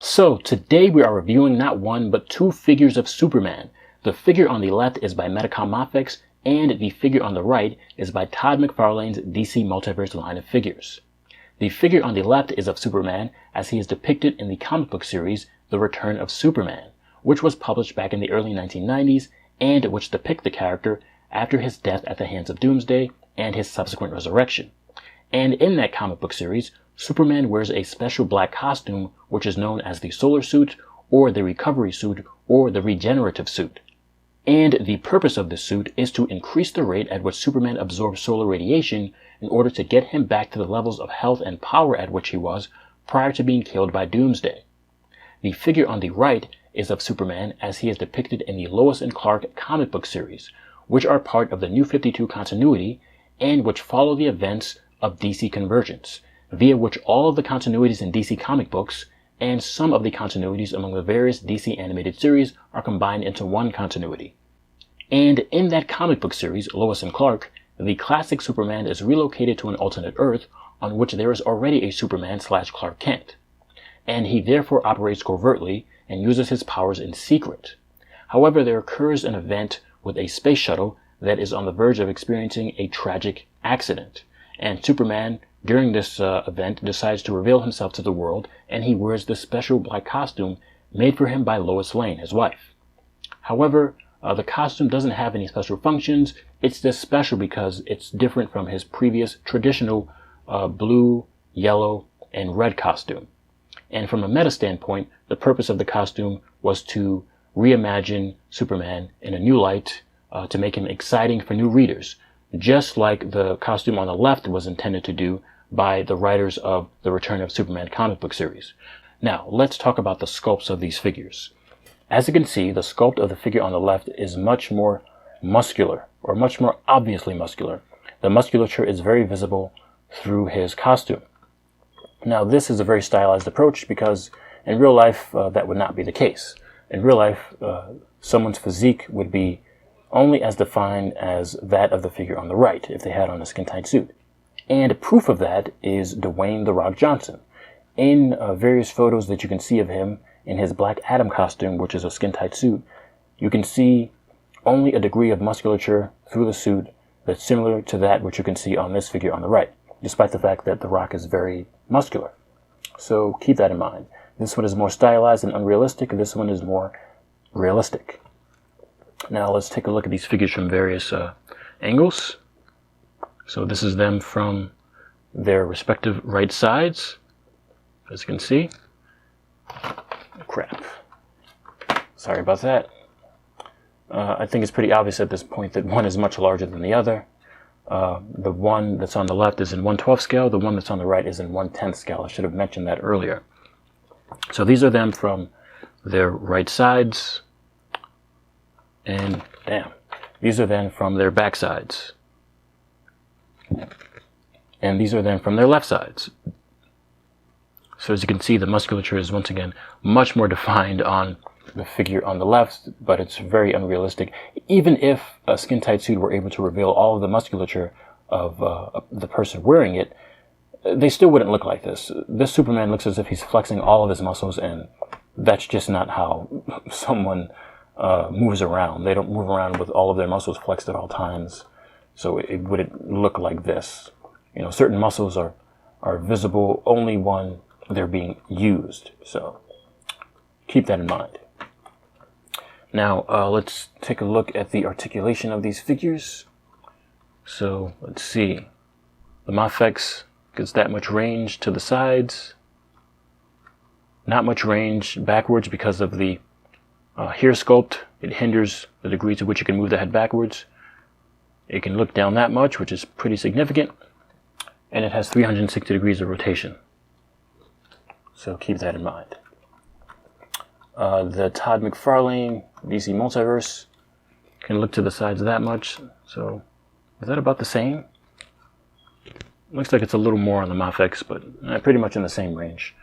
So today we are reviewing not one but two figures of Superman. The figure on the left is by Mafex, and the figure on the right is by Todd McFarlane's DC Multiverse line of figures. The figure on the left is of Superman as he is depicted in the comic book series The Return of Superman, which was published back in the early 1990s and which depict the character after his death at the hands of Doomsday and his subsequent resurrection. And in that comic book series, Superman wears a special black costume which is known as the Solar Suit, or the Recovery Suit, or the Regenerative Suit. And the purpose of this suit is to increase the rate at which Superman absorbs solar radiation in order to get him back to the levels of health and power at which he was prior to being killed by Doomsday. The figure on the right is of Superman as he is depicted in the Lois and Clark comic book series, which are part of the New 52 continuity and which follow the events of DC Convergence, via which all of the continuities in DC comic books and some of the continuities among the various DC animated series are combined into one continuity. And in that comic book series, Lois and Clark, the classic Superman is relocated to an alternate Earth on which there is already a Superman/Clark Kent, and he therefore operates covertly and uses his powers in secret. However, there occurs an event with a space shuttle that is on the verge of experiencing a tragic accident, and Superman during this event decides to reveal himself to the world, and he wears the special black costume made for him by Lois Lane, his wife. However, the costume doesn't have any special functions. It's just special because it's different from his previous traditional blue, yellow, and red costume. And from a meta standpoint, the purpose of the costume was to reimagine Superman in a new light, to make him exciting for new readers, just like the costume on the left was intended to do by the writers of the Return of Superman comic book series. Now, let's talk about the sculpts of these figures. As you can see, the sculpt of the figure on the left is much more muscular, or much more obviously muscular. The musculature is very visible through his costume. Now, this is a very stylized approach because in real life, that would not be the case. In real life, someone's physique would be only as defined as that of the figure on the right, if they had on a skin-tight suit. And proof of that is Dwayne "The Rock" Johnson. In various photos that you can see of him in his Black Adam costume, which is a skin-tight suit, you can see only a degree of musculature through the suit that's similar to that which you can see on this figure on the right, despite the fact that The Rock is very muscular. So keep that in mind. This one is more stylized and unrealistic, and this one is more realistic. Now let's take a look at these figures from various angles. So this is them from their respective right sides, as you can see. Crap. Sorry about that. I think it's pretty obvious at this point that one is much larger than the other. The one that's on the left is in 1/12 scale. The one that's on the right is in 1/10 scale. I should have mentioned that earlier. So these are them from their right sides. And damn, these are then from their back sides. And these are then from their left sides. So as you can see, the musculature is once again much more defined on the figure on the left, but it's very unrealistic. Even if a skin-tight suit were able to reveal all of the musculature of the person wearing it, they still wouldn't look like this. This Superman looks as if he's flexing all of his muscles, and that's just not how someone moves around. They don't move around with all of their muscles flexed at all times, so it wouldn't look like this. You know, certain muscles are visible only when they're being used, so keep that in mind. Now, let's take a look at the articulation of these figures. So, let's see. The Mafex gets that much range to the sides. Not much range backwards because of the hair sculpt. It hinders the degree to which you can move the head backwards. It can look down that much, which is pretty significant. And it has 360 degrees of rotation. So keep that in mind. The Todd McFarlane DC Multiverse can look to the sides that much. So is that about the same? Looks like it's a little more on the Mafex, but pretty much in the same range.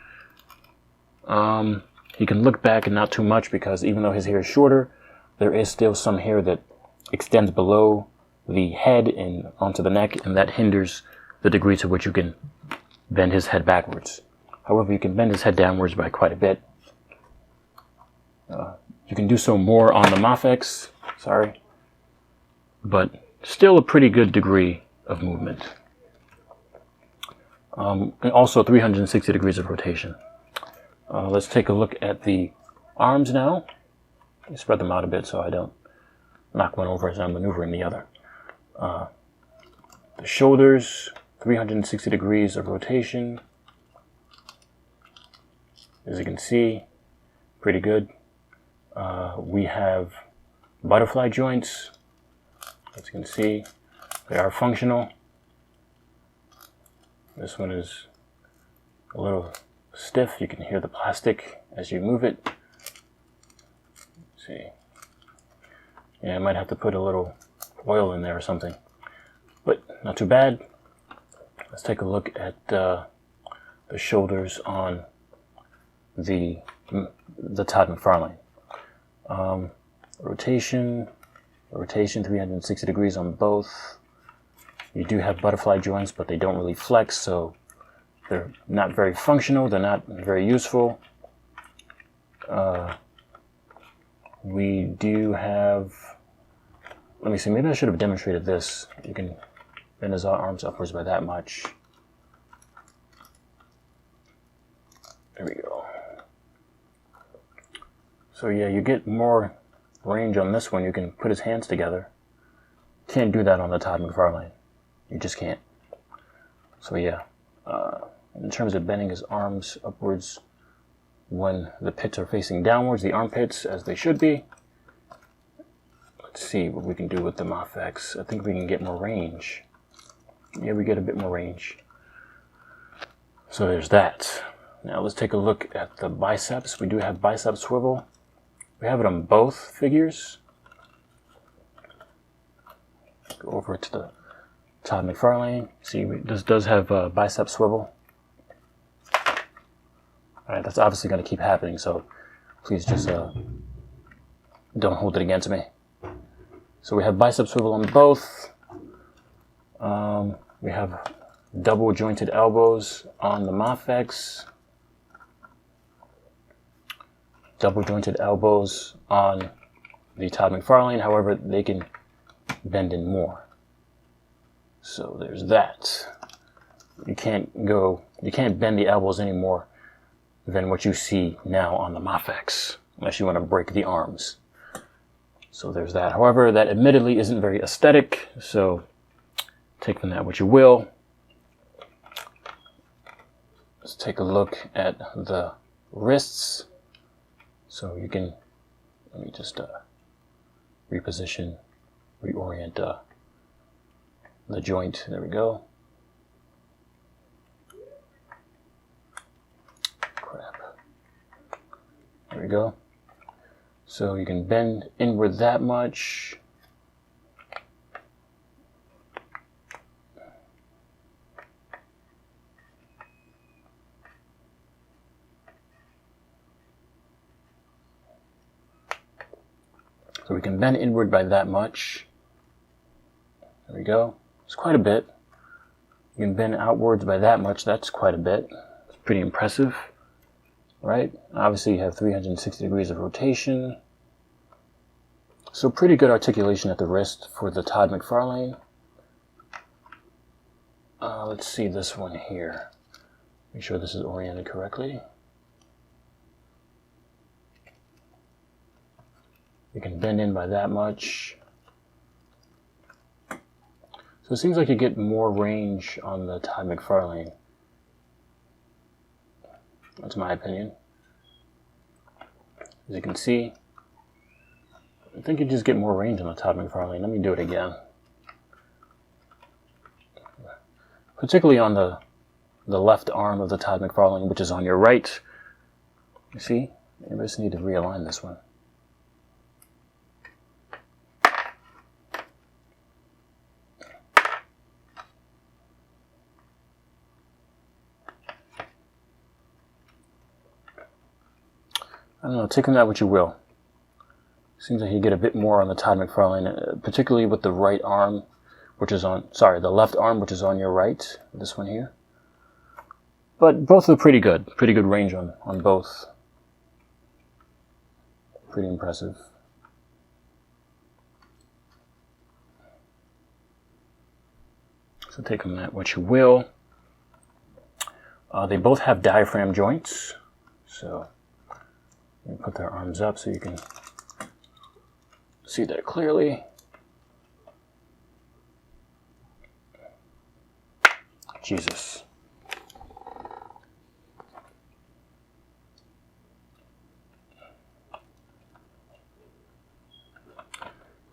He can look back and not too much because even though his hair is shorter, there is still some hair that extends below the head and onto the neck, and that hinders the degree to which you can bend his head backwards. However, you can bend his head downwards by quite a bit, You can do so more on the Mafex, sorry, but still a pretty good degree of movement. And also 360 degrees of rotation. Let's take a look at the arms now. Let me spread them out a bit so I don't knock one over as I'm maneuvering the other. The shoulders, 360 degrees of rotation. As you can see, pretty good. We have butterfly joints. As you can see, they are functional. This one is a little stiff. You can hear the plastic as you move it. Let's see. Yeah, I might have to put a little oil in there or something, but not too bad. Let's take a look at the shoulders on the Todd McFarlane. Rotation 360 degrees on both. You do have butterfly joints, but they don't really flex, so they're not very functional. They're not very useful. We do have, let me see, maybe I should have demonstrated this. You can bend his arms upwards by that much. There we go. So yeah, you get more range on this one. You can put his hands together. Can't do that on the Todd McFarlane. You just can't. So yeah, in terms of bending his arms upwards when the pits are facing downwards, the armpits as they should be. Let's see what we can do with the Mafex. I think we can get more range. Yeah, we get a bit more range. So there's that. Now let's take a look at the biceps. We do have bicep swivel. We have it on both figures. Go over to the Todd McFarlane. See, this does have bicep swivel. Alright, that's obviously going to keep happening, so please just don't hold it against me. So we have bicep swivel on both. We have double jointed elbows on the Mafex. Double jointed elbows on the Todd McFarlane, however, they can bend in more. So there's that. You can't bend the elbows any more than what you see now on the Mafex, unless you want to break the arms. So there's that. However, that admittedly isn't very aesthetic, so take from that what you will. Let's take a look at the wrists. So you can, let me just reposition, reorient the joint. There we go. Crap. There we go. So you can bend inward that much. So we can bend inward by that much. There we go. It's quite a bit. You can bend outwards by that much. That's quite a bit. It's pretty impressive, right? Obviously you have 360 degrees of rotation. So pretty good articulation at the wrist for the Todd McFarlane. Let's see this one here. Make sure this is oriented correctly. You can bend in by that much. So it seems like you get more range on the Todd McFarlane. That's my opinion. As you can see, I think you just get more range on the Todd McFarlane. Let me do it again. Particularly on the left arm of the Todd McFarlane, which is on your right. You see? I just need to realign this one. I don't know, take from that what you will. Seems like you get a bit more on the Todd McFarlane, particularly with the right arm, which is on, sorry, the left arm, which is on your right, this one here. But both are pretty good range on both. pretty impressive. So take them at what you will. They both have diaphragm joints, so you put their arms up so you can see that clearly. Jesus.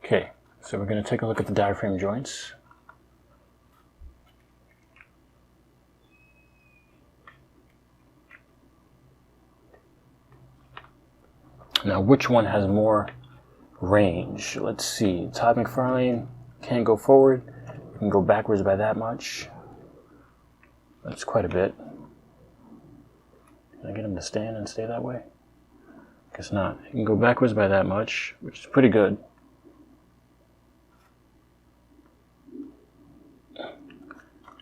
Okay, so we're going to take a look at the diaphragm joints. Now, which one has more range? Let's see. Todd McFarlane can't go forward. You can go backwards by that much. That's quite a bit. Can I get him to stand and stay that way? Guess not. You can go backwards by that much, which is pretty good.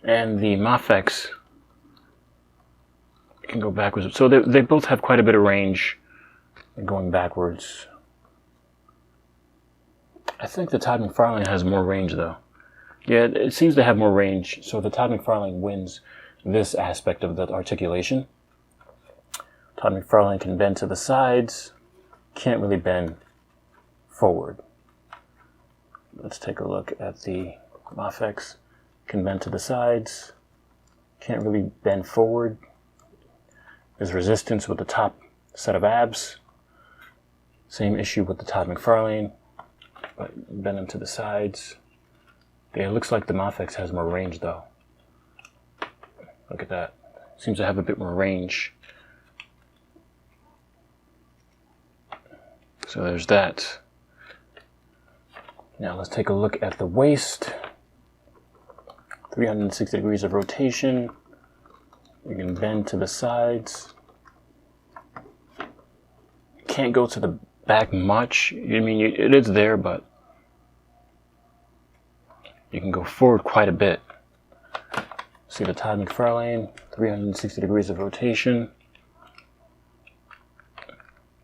And the Mafex can go backwards. So they both have quite a bit of range going backwards. I think the Todd McFarlane has more range though. Yeah, it seems to have more range, so the Todd McFarlane wins this aspect of the articulation. Todd McFarlane can bend to the sides, can't really bend forward. Let's take a look at the Mafex. Can bend to the sides, can't really bend forward. There's resistance with the top set of abs. Same issue with the Todd McFarlane, but bend them to the sides. Yeah, it looks like the Mafex has more range though. Look at that. Seems to have a bit more range. So there's that. Now let's take a look at the waist. 360 degrees of rotation. You can bend to the sides. Can't go to the back much. I mean, it is there, but you can go forward quite a bit. See the Todd McFarlane, 360 degrees of rotation.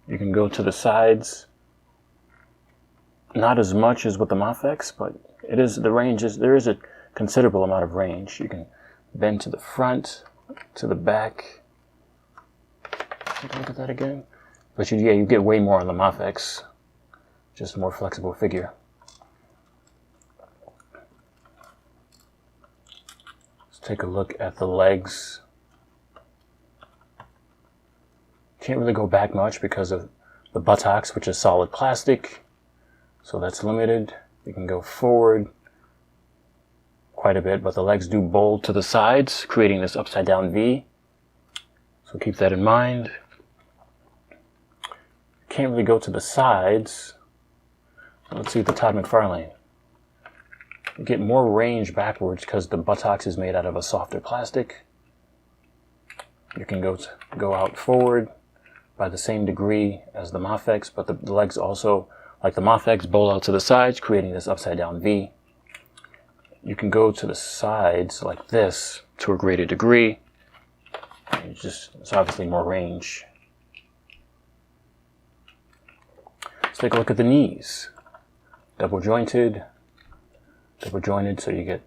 You can go to the sides. Not as much as with the Mafex, but it is, the range is, there is a considerable amount of range. You can bend to the front, to the back. Take a look at that again. But you get way more on the Mafex. Just a more flexible figure. Let's take a look at the legs. Can't really go back much because of the buttocks, which is solid plastic. So that's limited. You can go forward quite a bit, but the legs do bowl to the sides, creating this upside down V. So keep that in mind. Can't really go to the sides. Let's see the Todd McFarlane. You get more range backwards because the buttocks is made out of a softer plastic. You can go out forward by the same degree as the Mafex, but the legs also, like the Mafex, bowl out to the sides, creating this upside down V. You can go to the sides like this to a greater degree. It's obviously more range. Let's take a look at the knees. Double jointed, so you get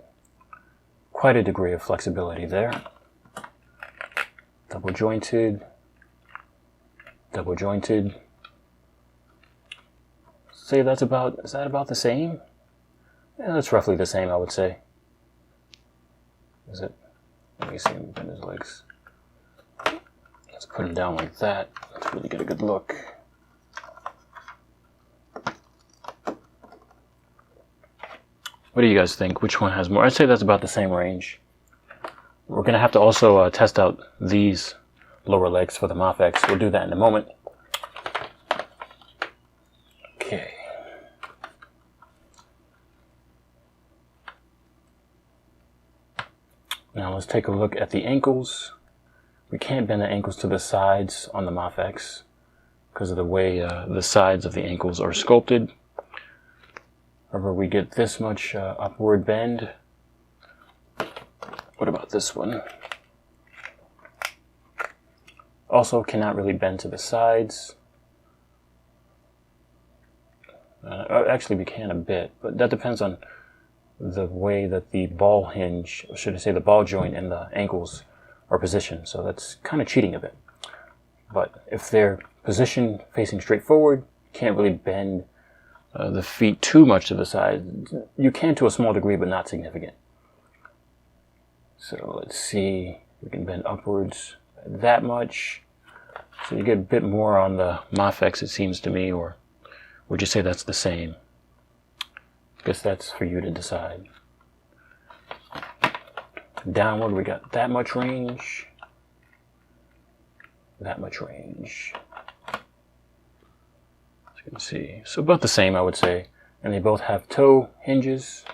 quite a degree of flexibility there. Double jointed. Say is that about the same? Yeah, that's roughly the same, I would say. Is it? Let me see him bend his legs. Let's put him down like that. Let's really get a good look. What do you guys think? Which one has more? I'd say that's about the same range. We're going to have to also test out these lower legs for the Mafex. We'll do that in a moment. Okay. Now let's take a look at the ankles. We can't bend the ankles to the sides on the Mafex because of the way the sides of the ankles are sculpted. However, we get this much upward bend. What about this one? Also cannot really bend to the sides. Actually, we can a bit, but that depends on the way that the ball hinge, or should I say the ball joint and the ankles are positioned. So that's kind of cheating a bit. But if they're positioned facing straight forward, can't really bend the feet too much to the side. You can to a small degree, but not significant. So let's see, we can bend upwards that much. So you get a bit more on the Mafex, it seems to me, or would you say that's the same? I guess that's for you to decide. Downward, we got that much range. That much range. As you can see, so about the same, I would say. And they both have toe hinges.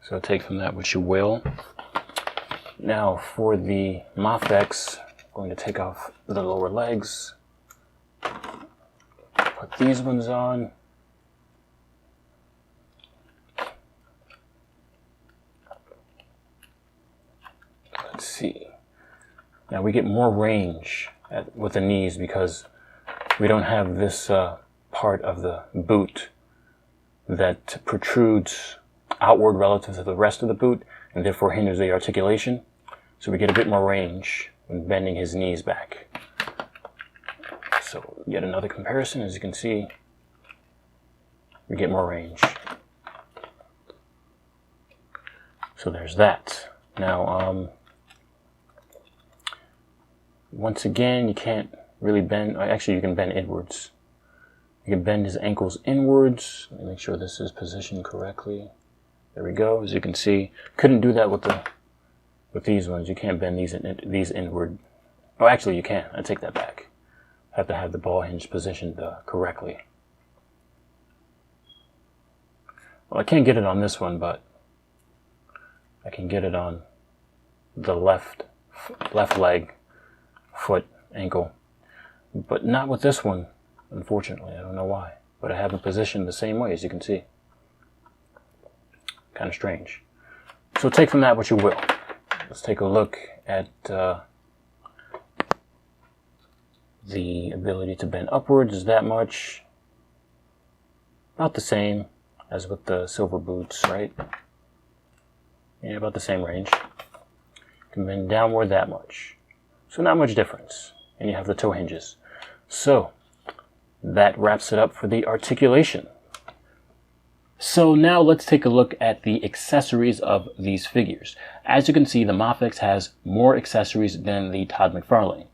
So take from that what you will. Now for the Mafex, I'm going to take off the lower legs. Put these ones on. Let's see. Now we get more range with the knees because we don't have this part of the boot that protrudes outward relative to the rest of the boot and therefore hinders the articulation. So we get a bit more range when bending his knees back. So yet another comparison, as you can see, we get more range. So there's that. Now, once again, you can't really bend, actually you can bend inwards. You can bend his ankles inwards. Let me make sure this is positioned correctly. There we go. As you can see, couldn't do that with these ones. You can't bend these inward. Oh, actually you can. I take that back. Have to have the ball hinge positioned correctly. Well, I can't get it on this one, but I can get it on the left leg, foot, ankle, but not with this one, unfortunately. I don't know why, but I have it positioned the same way, as you can see. Kind of strange. So take from that what you will. Let's take a look at the ability to bend upwards. Is that much? About the same as with the silver boots, right? Yeah, about the same range. You can bend downward that much. So not much difference. And you have the toe hinges. So that wraps it up for the articulation. So now let's take a look at the accessories of these figures. As you can see, the Mafex has more accessories than the Todd McFarlane.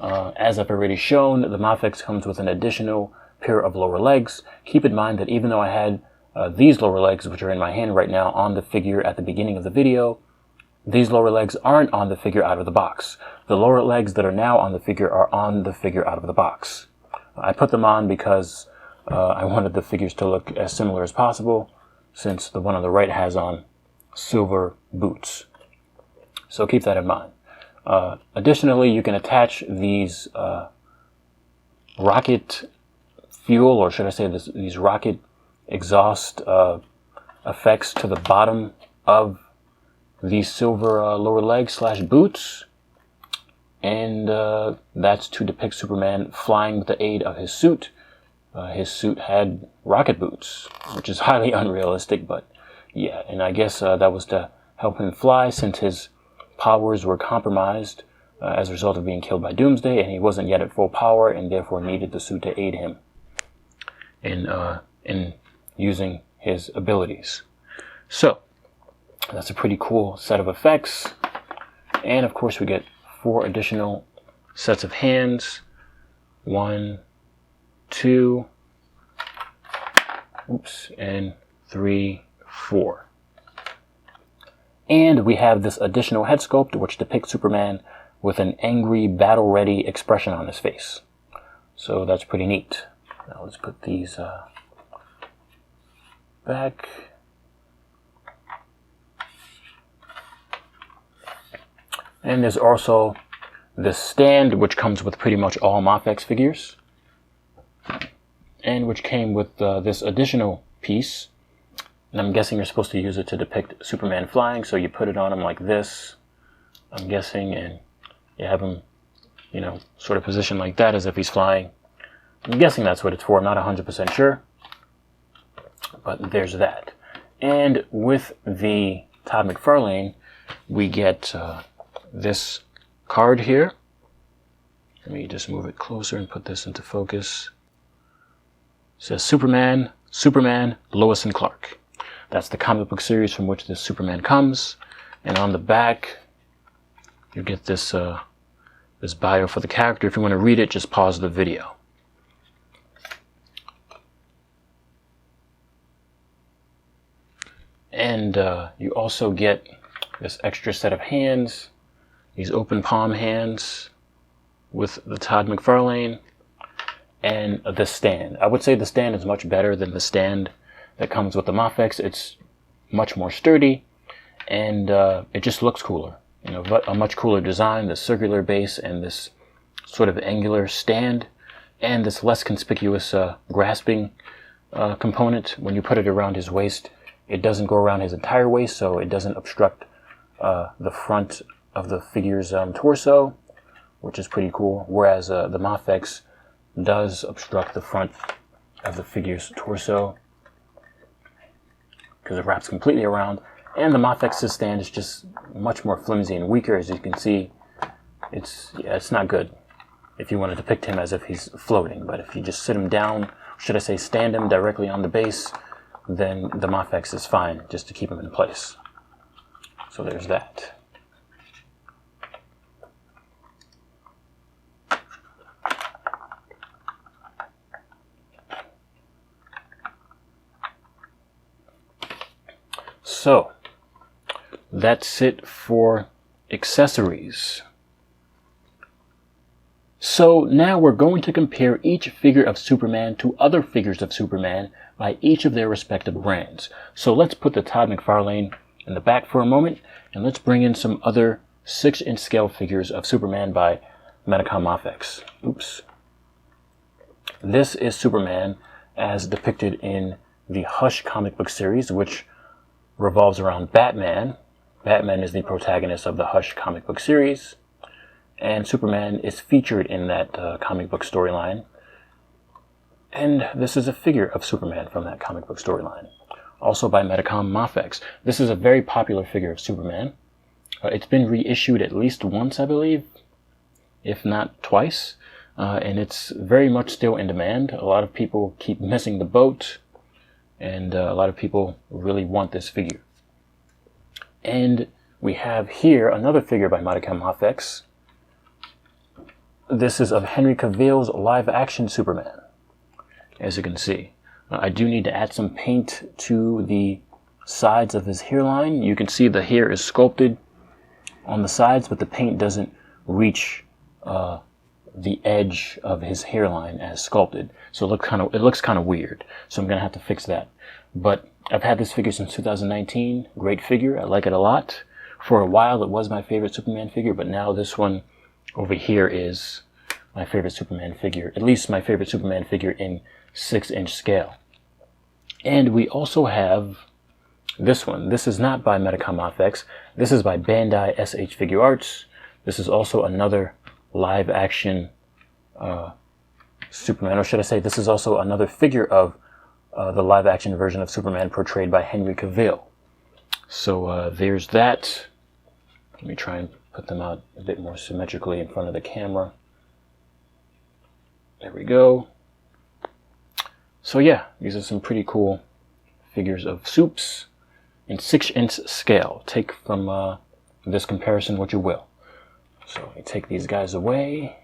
As I've already shown, the Mafex comes with an additional pair of lower legs. Keep in mind that even though I had these lower legs, which are in my hand right now, on the figure at the beginning of the video, these lower legs aren't on the figure out of the box. The lower legs that are now on the figure are on the figure out of the box. I put them on because I wanted the figures to look as similar as possible, since the one on the right has on silver boots. So keep that in mind. Additionally, you can attach these rocket fuel, or should I say these rocket exhaust effects to the bottom of these silver lower legs / boots. And that's to depict Superman flying with the aid of his suit. His suit had rocket boots, which is highly unrealistic, but yeah, and I guess that was to help him fly since his powers were compromised as a result of being killed by Doomsday, and he wasn't yet at full power and therefore needed the suit to aid him in using his abilities. So that's a pretty cool set of effects. And of course we get 4 additional sets of hands. 1, 2, and 3, 4. And we have this additional head sculpt which depicts Superman with an angry, battle-ready expression on his face. So that's pretty neat. Now let's put these back. And there's also this stand which comes with pretty much all Mafex figures, and which came with this additional piece. And I'm guessing you're supposed to use it to depict Superman flying, so you put it on him like this, I'm guessing, and you have him, you know, sort of positioned like that as if he's flying. I'm guessing that's what it's for. I'm not 100% sure. But there's that. And with the Todd McFarlane, we get this card here. Let me just move it closer and put this into focus. It says Superman, Lois and Clark. That's the comic book series from which this Superman comes. And on the back, you get this this bio for the character. If you want to read it, just pause the video. And you also get this extra set of hands, these open palm hands with the Todd McFarlane, and the stand. I would say the stand is much better than the stand that comes with the Mafex. It's much more sturdy, and it just looks cooler. You know, but a much cooler design, the circular base and this sort of angular stand, and this less conspicuous grasping component. When you put it around his waist, it doesn't go around his entire waist, so it doesn't obstruct the front of the figure's torso, which is pretty cool. Whereas the Mafex does obstruct the front of the figure's torso because it wraps completely around. And the Mafex's stand is just much more flimsy and weaker, as you can see. It's not good if you want to depict him as if he's floating. But if you just sit him down, should I say stand him directly on the base, then the Mafex is fine just to keep him in place. So there's that. So that's it for accessories. So now we're going to compare each figure of Superman to other figures of Superman by each of their respective brands. So let's put the Todd McFarlane in the back for a moment, and let's bring in some other 6-inch scale figures of Superman by Mafex. Oops. This is Superman as depicted in the Hush comic book series, which revolves around Batman. Batman is the protagonist of the Hush comic book series, and Superman is featured in that comic book storyline. And this is a figure of Superman from that comic book storyline, also by Mafex. This is a very popular figure of Superman. It's been reissued at least once, I believe, if not twice, and it's very much still in demand. A lot of people keep missing the boat, and a lot of people really want this figure. And we have here another figure by Mafex. This is of Henry Cavill's live-action Superman, as you can see. I do need to add some paint to the sides of his hairline. You can see the hair is sculpted on the sides, but the paint doesn't reach the edge of his hairline as sculpted. So it looks kind of weird. So I'm going to have to fix that. But I've had this figure since 2019. Great figure. I like it a lot. For a while, it was my favorite Superman figure, but now this one over here is my favorite Superman figure. At least my favorite Superman figure in 6-inch scale. And we also have this one. This is not by Mafex. This is by Bandai SH Figure Arts. This is also another live-action Superman, or should I say, this is also another figure of the live-action version of Superman portrayed by Henry Cavill. So there's that. Let me try and put them out a bit more symmetrically in front of the camera. There we go. So yeah, these are some pretty cool figures of Supes in 6-inch scale. Take from this comparison what you will. So we take these guys away.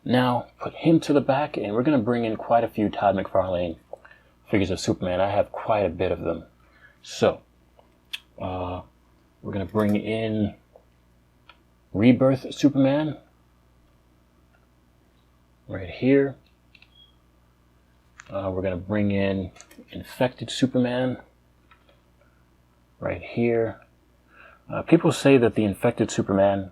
Now put him to the back, and we're going to bring in quite a few Todd McFarlane figures of Superman. I have quite a bit of them. So we're going to bring in Rebirth Superman right here. We're going to bring in Infected Superman right here. People say that the Infected Superman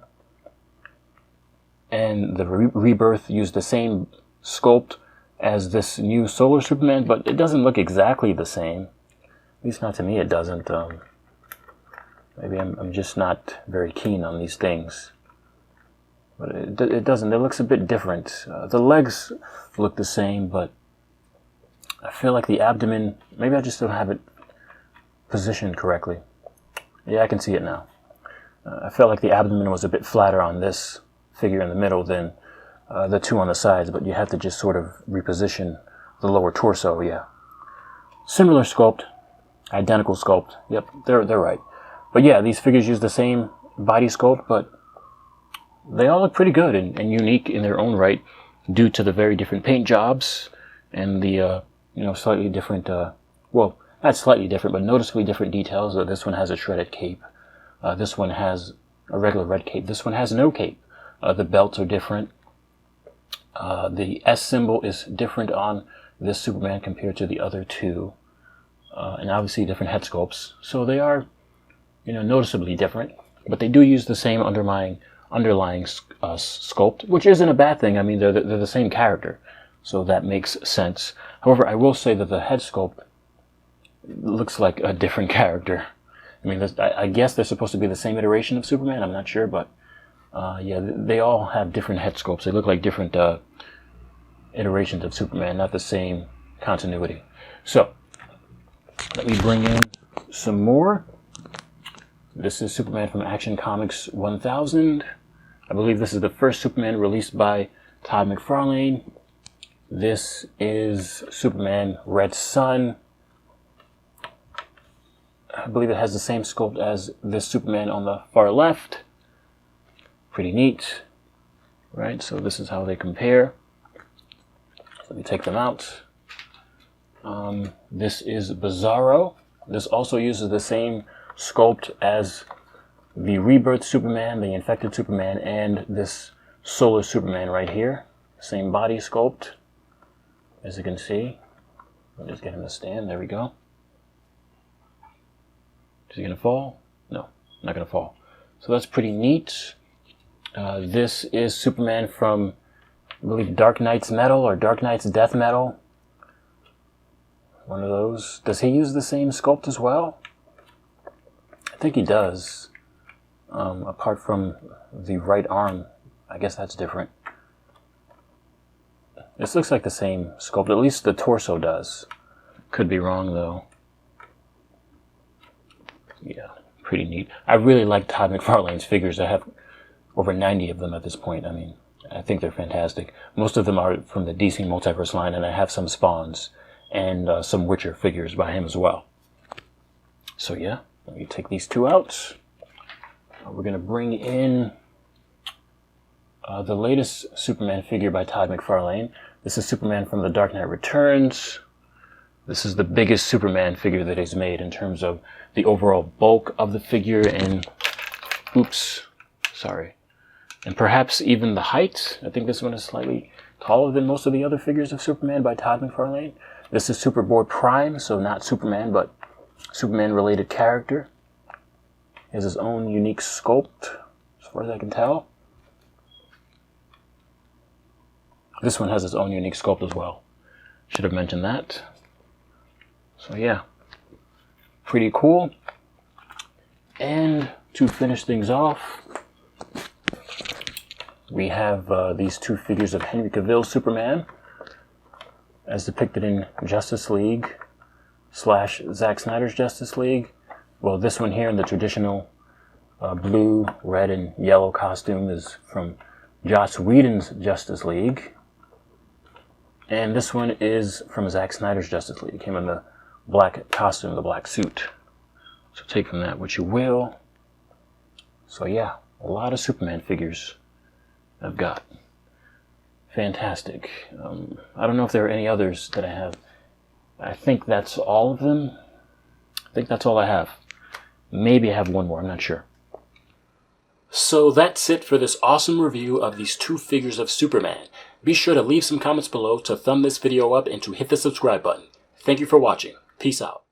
and the Rebirth use the same sculpt as this new Solar Superman, but it doesn't look exactly the same. At least not to me it doesn't. Maybe I'm just not very keen on these things. But it doesn't. It looks a bit different. The legs look the same, but I feel like the abdomen, maybe I just don't have it positioned correctly. Yeah, I can see it now. I felt like the abdomen was a bit flatter on this figure in the middle than the two on the sides, but you have to just sort of reposition the lower torso, yeah. Similar sculpt, identical sculpt. Yep, they're right. But yeah, these figures use the same body sculpt, but they all look pretty good and unique in their own right due to the very different paint jobs and the, slightly different, well, not slightly different, but noticeably different details. This one has a shredded cape. This one has a regular red cape. This one has no cape. The belts are different. The S symbol is different on this Superman compared to the other two. And obviously different head sculpts. So they are, noticeably different. But they do use the same underlying sculpt, which isn't a bad thing. I mean, they're the same character. So that makes sense. However, I will say that the head sculpt looks like a different character. I mean, I guess they're supposed to be the same iteration of Superman. I'm not sure, but yeah, they all have different head sculpts. They look like different iterations of Superman, not the same continuity. So, let me bring in some more. This is Superman from Action Comics 1000. I believe this is the first Superman released by Todd McFarlane. This is Superman Red Sun. I believe it has the same sculpt as this Superman on the far left. Pretty neat, right? So this is how they compare. Let me take them out. This is Bizarro. This also uses the same sculpt as the Rebirth Superman, the Infected Superman, and this Solar Superman right here. Same body sculpt, as you can see. I'll just get him to stand. There we go. Is he going to fall? No, not going to fall. So that's pretty neat. This is Superman from, I believe, Dark Knight's Metal or Dark Knight's Death Metal. One of those. Does he use the same sculpt as well? I think he does. Apart from the right arm. I guess that's different. This looks like the same sculpt. At least the torso does. Could be wrong, though. Yeah, pretty neat. I really like Todd McFarlane's figures. I have over 90 of them at this point. I mean, I think they're fantastic. Most of them are from the DC Multiverse line, and I have some Spawns and some Witcher figures by him as well. So yeah, let me take these two out. We're going to bring in the latest Superman figure by Todd McFarlane. This is Superman from The Dark Knight Returns. This is the biggest Superman figure that he's made in terms of the overall bulk of the figure and, and perhaps even the height. I think this one is slightly taller than most of the other figures of Superman by Todd McFarlane. This is Superboy Prime, so not Superman, but Superman-related character. He has his own unique sculpt, as far as I can tell. This one has its own unique sculpt as well. Should have mentioned that. So yeah, pretty cool. And to finish things off, we have these two figures of Henry Cavill's Superman, as depicted in Justice League / Zack Snyder's Justice League. Well, this one here in the traditional blue, red, and yellow costume is from Joss Whedon's Justice League. And this one is from Zack Snyder's Justice League. It came in the black costume, the black suit. So take from that what you will. So yeah, a lot of Superman figures I've got. Fantastic. I don't know if there are any others that I have. I think that's all of them. I think that's all I have. Maybe I have one more, I'm not sure. So that's it for this awesome review of these two figures of Superman. Be sure to leave some comments below, to thumb this video up, and to hit the subscribe button. Thank you for watching. Peace out.